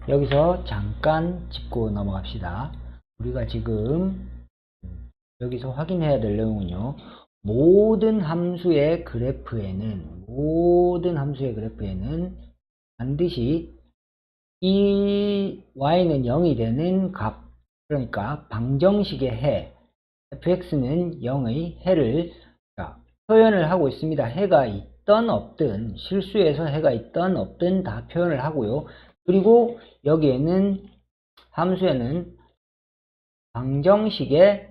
여기서 잠깐 짚고 넘어갑시다. 우리가 지금 여기서 확인해야 될 내용은요. 모든 함수의 그래프에는 반드시 이 y는 0이 되는 값, 그러니까 방정식의 해, fx는 0의 해를 표현을 하고 있습니다. 해가 있던 없든, 실수에서 해가 있던 없든 다 표현을 하고요. 그리고 여기에는 함수에는 방정식의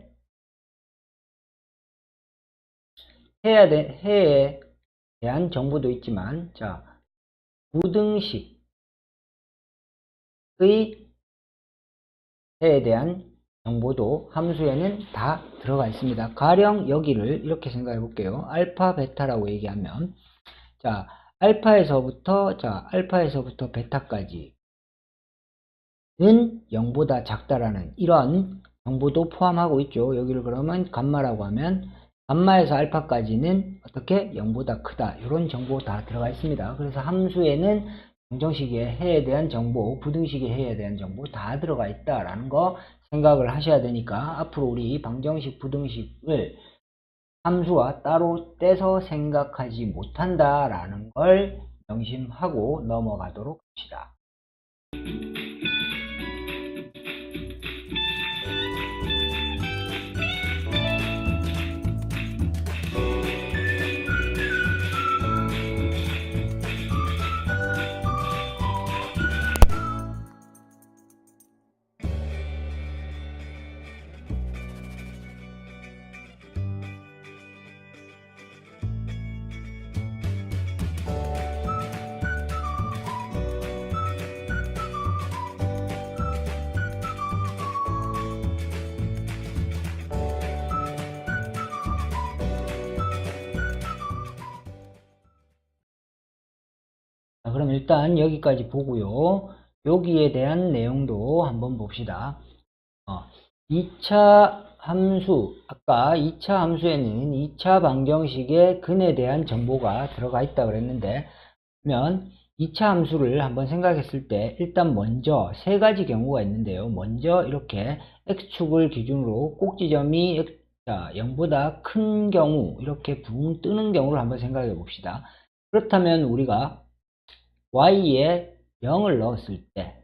해에 대한 정보도 있지만, 부등식의 해에 대한 정보도 함수에는 다 들어가 있습니다. 가령 여기를 이렇게 생각해 볼게요. 알파, 베타라고 얘기하면, 알파에서부터 베타까지는 0보다 작다라는 이런 정보도 포함하고 있죠. 여기를 그러면 감마라고 하면 감마에서 알파까지는 어떻게 0보다 크다, 이런 정보 다 들어가 있습니다. 그래서 함수에는 방정식의 해에 대한 정보, 부등식의 해에 대한 정보 다 들어가 있다라는 거 생각을 하셔야 되니까, 앞으로 우리 방정식, 부등식을 함수와 따로 떼서 생각하지 못한다라는 걸 명심하고 넘어가도록 합시다. 그럼 일단 여기까지 보고요. 여기에 대한 내용도 한번 봅시다. 2차 함수, 아까 2차 함수에는 2차 방정식의 근에 대한 정보가 들어가 있다 그랬는데, 그러면 2차 함수를 한번 생각했을 때 일단 먼저 세 가지 경우가 있는데요. 먼저 이렇게 x축을 기준으로 꼭지점이 0보다 큰 경우, 이렇게 붕 뜨는 경우를 한번 생각해 봅시다. 그렇다면 우리가 y에 0을 넣었을 때,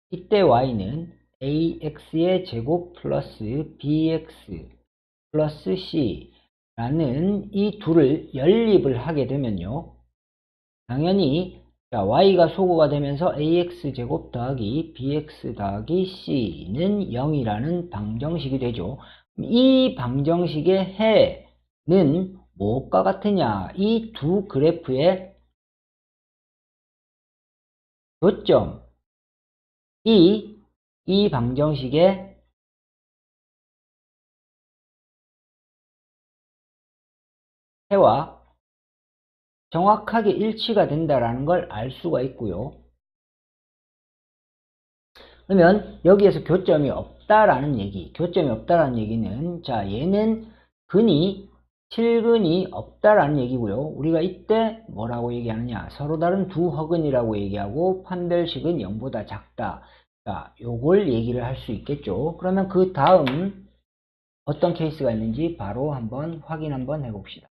이때 y는 ax의 제곱 플러스 bx 플러스 c 라는 이 둘을 연립을 하게 되면요, 당연히 y가 소거가 되면서 ax 제곱 더하기 bx 더하기 c는 0이라는 방정식이 되죠. 이 방정식의 해는 무엇과 같으냐? 이 두 그래프의 교점, 이 방정식의 해와 정확하게 일치가 된다는 걸 알 수가 있고요. 그러면 여기에서 교점이 없다라는 얘기는, 얘는 칠근이 없다라는 얘기고요. 우리가 이때 뭐라고 얘기하느냐? 서로 다른 두 허근이라고 얘기하고, 판별식은 0보다 작다. 요걸 얘기를 할 수 있겠죠. 그러면 그 다음 어떤 케이스가 있는지 바로 한번 확인 한번 해봅시다.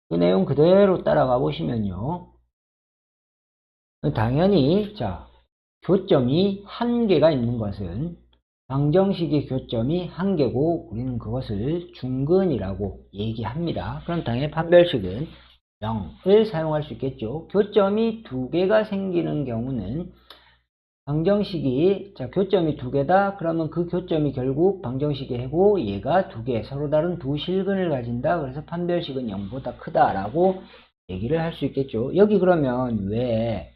그 내용 그대로 따라가 보시면요, 당연히 교점이 한 개가 있는 것은, 방정식의 교점이 한 개고 우리는 그것을 중근이라고 얘기합니다. 그럼 당연히 판별식은 0을 사용할 수 있겠죠. 교점이 두 개가 생기는 경우는 방정식이, 자, 교점이 두 개다. 그러면 그 교점이 결국 방정식의 해고 얘가 두 개, 서로 다른 두 실근을 가진다. 그래서 판별식은 0보다 크다라고 얘기를 할 수 있겠죠. 여기 그러면 왜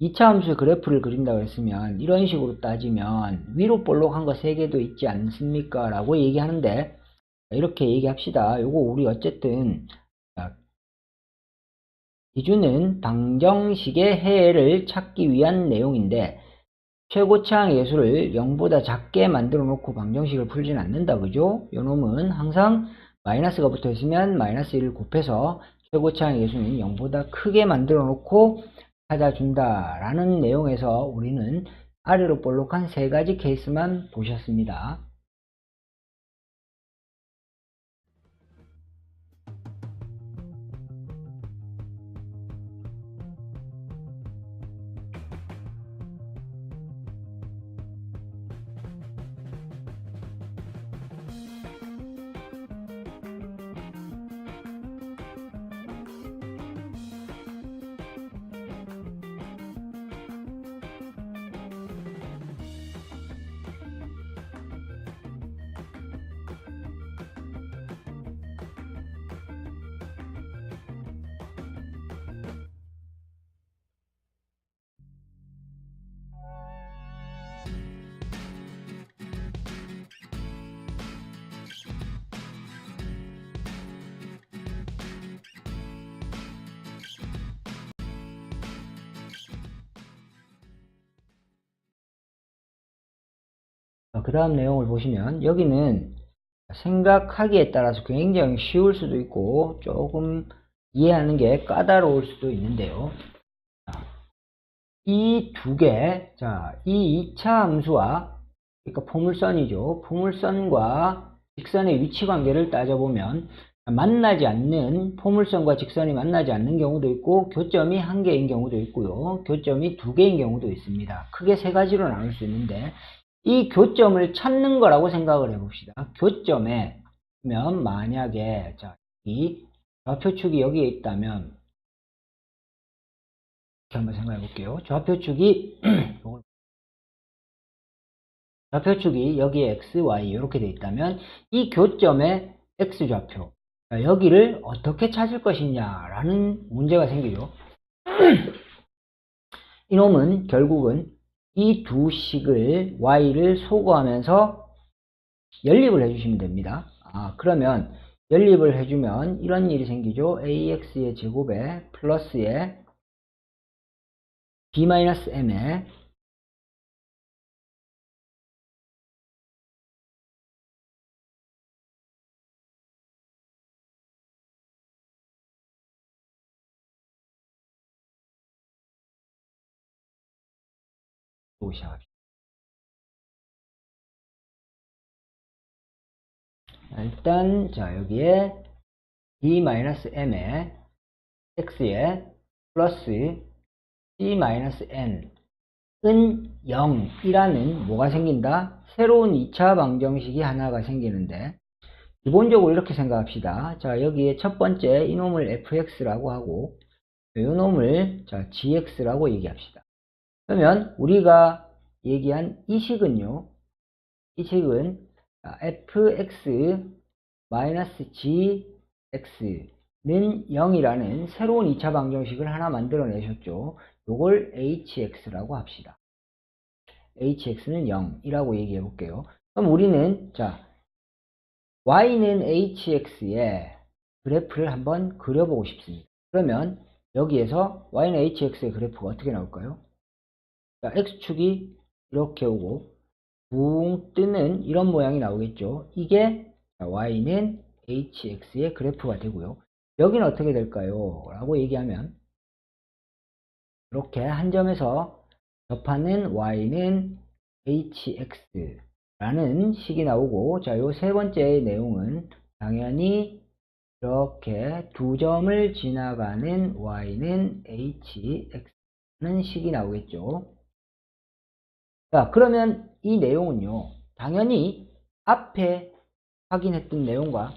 2차 함수의 그래프를 그린다고 했으면 이런 식으로 따지면 위로 볼록한 거 3개도 있지 않습니까? 라고 얘기하는데, 이렇게 얘기합시다. 요거 우리 어쨌든 기준은 방정식의 해를 찾기 위한 내용인데, 최고차항 예수를 0보다 작게 만들어 놓고 방정식을 풀진 않는다. 그죠? 요놈은 항상 마이너스가 붙어 있으면 마이너스 1을 곱해서 최고차항 예수는 0보다 크게 만들어 놓고 찾아준다 라는 내용에서 우리는 아래로 볼록한 3가지 케이스만 보셨습니다. 그 다음 내용을 보시면 여기는 생각하기에 따라서 굉장히 쉬울 수도 있고 조금 이해하는 게 까다로울 수도 있는데요. 이 두 개, 자, 이 2차 함수와, 그러니까 포물선이죠. 포물선과 직선의 위치 관계를 따져보면 만나지 않는, 포물선과 직선이 만나지 않는 경우도 있고 교점이 한 개인 경우도 있고요. 교점이 두 개인 경우도 있습니다. 크게 3가지로 나눌 수 있는데, 이 교점을 찾는 거라고 생각을 해봅시다. 교점에, 면 만약에, 자, 이 좌표축이 여기에 있다면, 이렇게 한번 생각해 볼게요. 좌표축이, 좌표축이 여기에 x, y 이렇게 돼 있다면 이 교점의 x좌표, 여기를 어떻게 찾을 것이냐라는 문제가 생기죠. 이놈은 결국은 이 두 식을 y를 소거하면서 연립을 해주시면 됩니다. 그러면 연립을 해주면 이런 일이 생기죠. ax의 제곱에 플러스에 b-m에 시작합니다. 일단 자 여기에 b-m에 x에 플러스 c-n은 0이라는 뭐가 생긴다? 새로운 2차 방정식이 하나가 생기는데, 기본적으로 이렇게 생각합시다. 자, 여기에 첫 번째 이놈을 fx라고 하고 이놈을 자 gx라고 얘기합시다. 그러면 우리가 얘기한 이 식은요, 이 식은 fx gx는 0이라는 새로운 2차 방정식을 하나 만들어내셨죠. 요걸 hx라고 합시다. hx는 0이라고 얘기해 볼게요. 그럼 우리는 자 y는 hx의 그래프를 한번 그려보고 싶습니다. 그러면 여기에서 y는 hx의 그래프가 어떻게 나올까요? 자, x축이 이렇게 오고 붕 뜨는 이런 모양이 나오겠죠. 이게 y는 hx의 그래프가 되고요. 여기는 어떻게 될까요? 라고 얘기하면 이렇게 한 점에서 접하는 y는 hx라는 식이 나오고, 자, 요 세 번째 내용은 당연히 이렇게 두 점을 지나가는 y는 hx라는 식이 나오겠죠. 자, 그러면 이 내용은요, 당연히 앞에 확인했던 내용과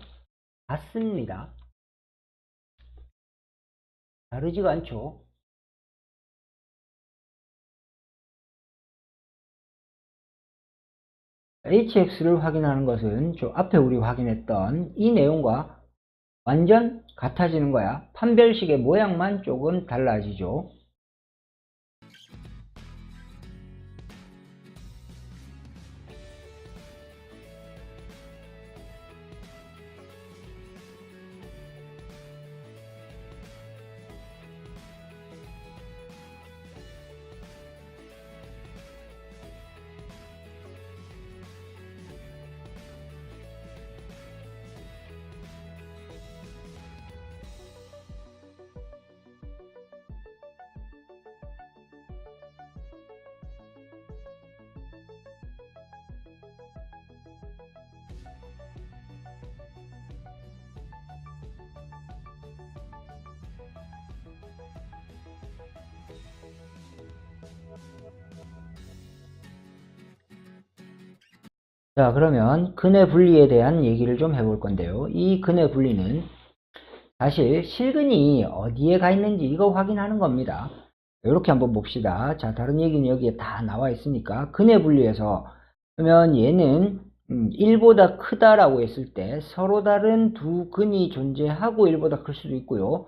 같습니다. 다르지가 않죠. hx를 확인하는 것은 저 앞에 우리 확인했던 이 내용과 완전 같아지는 거야. 판별식의 모양만 조금 달라지죠. 자, 그러면 근의 분리에 대한 얘기를 좀 해볼 건데요. 이 근의 분리는 사실 실근이 어디에 가 있는지 이거 확인하는 겁니다. 이렇게 한번 봅시다. 자, 다른 얘기는 여기에 다 나와 있으니까 근의 분리에서 그러면 얘는 1보다 크다라고 했을 때 서로 다른 두 근이 존재하고 1보다 클 수도 있고요.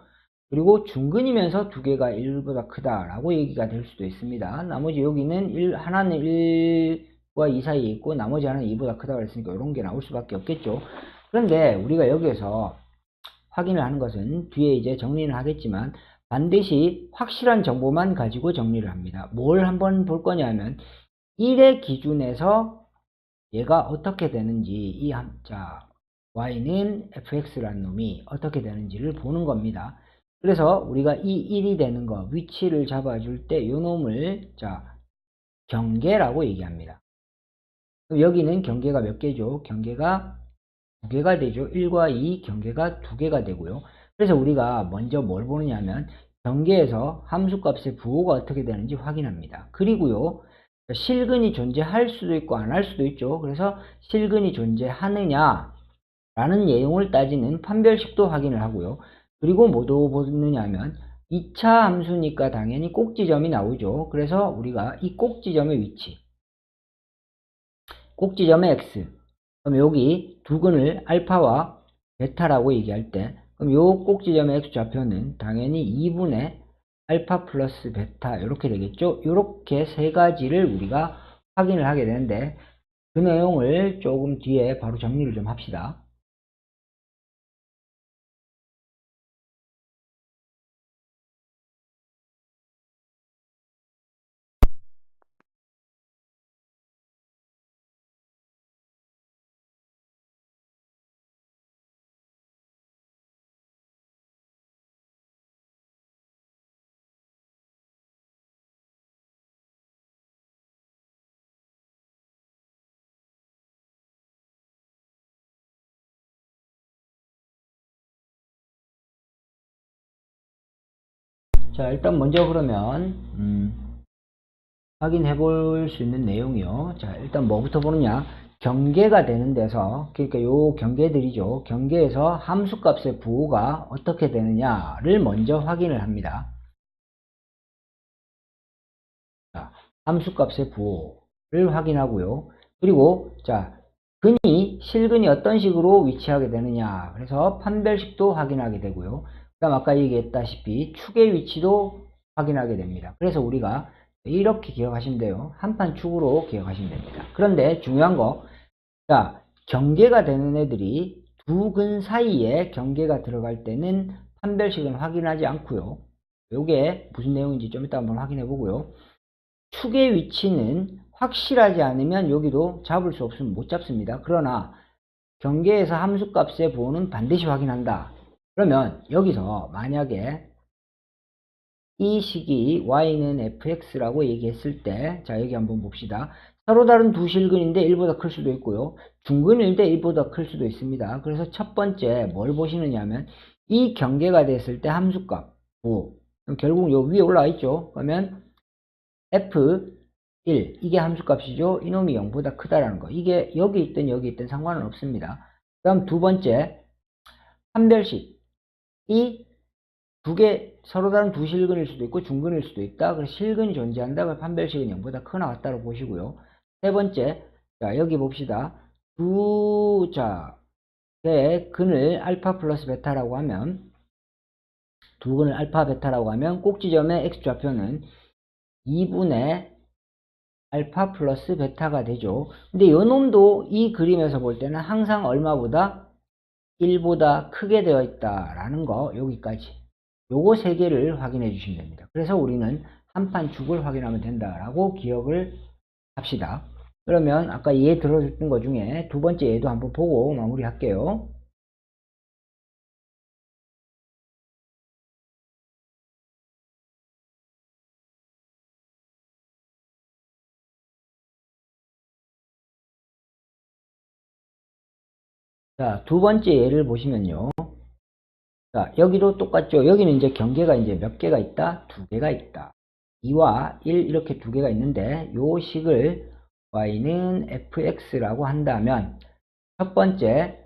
그리고 중근이면서 두 개가 1보다 크다라고 얘기가 될 수도 있습니다. 나머지 여기는 하나는 1과 2 사이에 있고 나머지 하나는 2보다 크다고 그랬으니까 이런 게 나올 수밖에 없겠죠. 그런데 우리가 여기에서 확인을 하는 것은 뒤에 이제 정리를 하겠지만 반드시 확실한 정보만 가지고 정리를 합니다. 뭘 한번 볼 거냐면 1의 기준에서 얘가 어떻게 되는지 이 자 y는 fx라는 놈이 어떻게 되는지를 보는 겁니다. 그래서 우리가 이 1이 되는 거 위치를 잡아줄 때 이 놈을 자 경계라고 얘기합니다. 여기는 경계가 몇 개죠? 경계가 2개가 되죠. 1과 2 경계가 2개가 되고요. 그래서 우리가 먼저 뭘 보느냐 하면 경계에서 함수값의 부호가 어떻게 되는지 확인합니다. 그리고요. 실근이 존재할 수도 있고 안 할 수도 있죠. 그래서 실근이 존재하느냐 라는 내용을 따지는 판별식도 확인을 하고요. 그리고 뭐도 보느냐 하면 2차 함수니까 당연히 꼭지점이 나오죠. 그래서 우리가 이 꼭지점의 위치 꼭지점의 x 그럼 여기 두 근을 알파와 베타라고 얘기할 때 그럼 요 꼭지점의 x좌표는 당연히 2분의 알파 플러스 베타 이렇게 되겠죠. 이렇게 세 가지를 우리가 확인을 하게 되는데 그 내용을 조금 뒤에 바로 정리를 좀 합시다. 자, 일단 먼저 그러면 확인해 볼 수 있는 내용이요. 자, 일단 뭐부터 보느냐? 경계가 되는 데서, 그러니까 요 경계들이죠. 경계에서 함수값의 부호가 어떻게 되느냐를 먼저 확인을 합니다. 자, 함수값의 부호를 확인하고요. 그리고, 자, 실근이 어떤 식으로 위치하게 되느냐. 그래서 판별식도 확인하게 되고요. 그 다음 아까 얘기했다시피 축의 위치도 확인하게 됩니다. 그래서 우리가 이렇게 기억하시면 돼요. 한판 축으로 기억하시면 됩니다. 그런데 중요한 거, 자, 경계가 되는 애들이 두 근 사이에 경계가 들어갈 때는 판별식은 확인하지 않고요. 이게 무슨 내용인지 좀 이따 한번 확인해 보고요. 축의 위치는 확실하지 않으면 여기도 잡을 수 없으면 못 잡습니다. 그러나 경계에서 함수값의 부호는 반드시 확인한다. 그러면 여기서 만약에 이 식이 y는 fx라고 얘기했을 때, 자, 여기 한번 봅시다. 서로 다른 두 실근인데 1보다 클 수도 있고요. 중근일 때 1보다 클 수도 있습니다. 그래서 첫 번째 뭘 보시느냐 하면 이 경계가 됐을 때 함수값 부호. 그럼 결국 요 위에 올라와 있죠. 그러면 f1 이게 함수값이죠. 이놈이 0보다 크다라는 거. 이게 여기 있든 여기 있든 상관은 없습니다. 그 다음 두 번째 판별식. 이 두 개 서로 다른 두 실근일 수도 있고 중근일 수도 있다. 그래서 실근이 존재한다. 그래서 판별식은 0보다 크나 같다고 보시고요. 세 번째 자, 여기 봅시다. 의 근을 알파 플러스 베타라고 하면, 두 근을 알파 베타라고 하면 꼭지점의 x좌표는 2분의 알파 플러스 베타가 되죠. 근데 요 놈도 이 그림에서 볼 때는 항상 얼마보다 1보다 크게 되어 있다라는 거, 여기까지. 요거 세 개를 확인해 주시면 됩니다. 그래서 우리는 한 판 죽을 확인하면 된다라고 기억을 합시다. 그러면 아까 얘 들어줬던 것 중에 두 번째 얘도 한번 보고 마무리 할게요. 자, 두 번째 예를 보시면요. 자, 여기도 똑같죠. 여기는 이제 경계가 이제 몇 개가 있다? 두 개가 있다. 2와 1 이렇게 두 개가 있는데 요 식을 y는 fx라고 한다면 첫 번째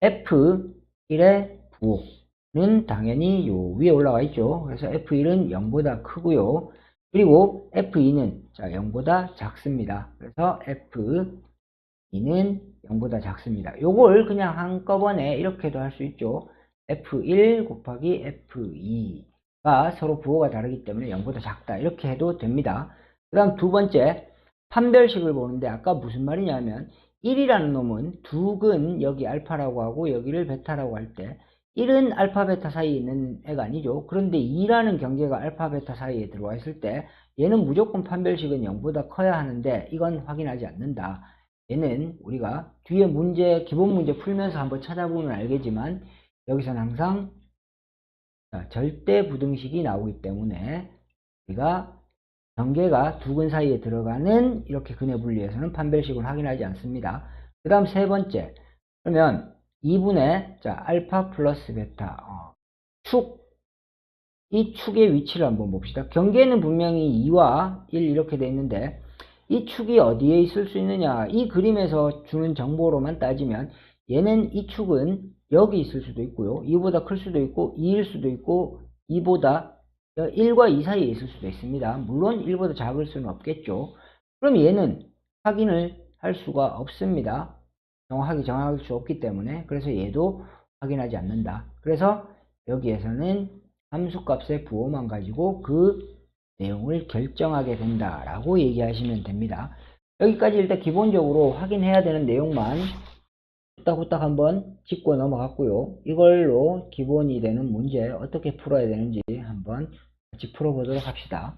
f1의 부호는 당연히 요 위에 올라와 있죠. 그래서 f1은 0보다 크고요. 그리고 f2는 자 0보다 작습니다. 그래서 f2는 0보다 작습니다. 요걸 그냥 한꺼번에 이렇게도 할 수 있죠. f1 곱하기 f2가 서로 부호가 다르기 때문에 0보다 작다 이렇게 해도 됩니다. 그 다음 두 번째 판별식을 보는데 아까 무슨 말이냐면 1이라는 놈은 두 근 여기 알파라고 하고 여기를 베타라고 할 때 1은 알파 베타 사이에 있는 애가 아니죠. 그런데 2라는 경계가 알파 베타 사이에 들어와 있을 때 얘는 무조건 판별식은 0보다 커야 하는데 이건 확인하지 않는다. 얘는 우리가 뒤에 문제, 기본 문제 풀면서 한번 찾아보면 알겠지만 여기서는 항상 절대 부등식이 나오기 때문에 우리가 경계가 두 근 사이에 들어가는 이렇게 근의 분리에서는 판별식을 확인하지 않습니다. 그 다음 세 번째, 그러면 2분의 알파 플러스 베타 이 축의 위치를 한번 봅시다. 경계는 분명히 2와 1 이렇게 돼 있는데 이 축이 어디에 있을 수 있느냐, 이 그림에서 주는 정보로만 따지면 얘는 이 축은 여기 있을 수도 있고요, 2보다 클 수도 있고 2일 수도 있고 2보다 1과 2 사이에 있을 수도 있습니다. 물론 1보다 작을 수는 없겠죠. 그럼 얘는 확인을 할 수가 없습니다. 정확하게 정할 수 없기 때문에. 그래서 얘도 확인하지 않는다. 그래서 여기에서는 함수값의 부호만 가지고 그 내용을 결정하게 된다라고 얘기하시면 됩니다. 여기까지 일단 기본적으로 확인해야 되는 내용만 후딱후딱 한번 짚고 넘어갔고요. 이걸로 기본이 되는 문제 어떻게 풀어야 되는지 한번 같이 풀어보도록 합시다.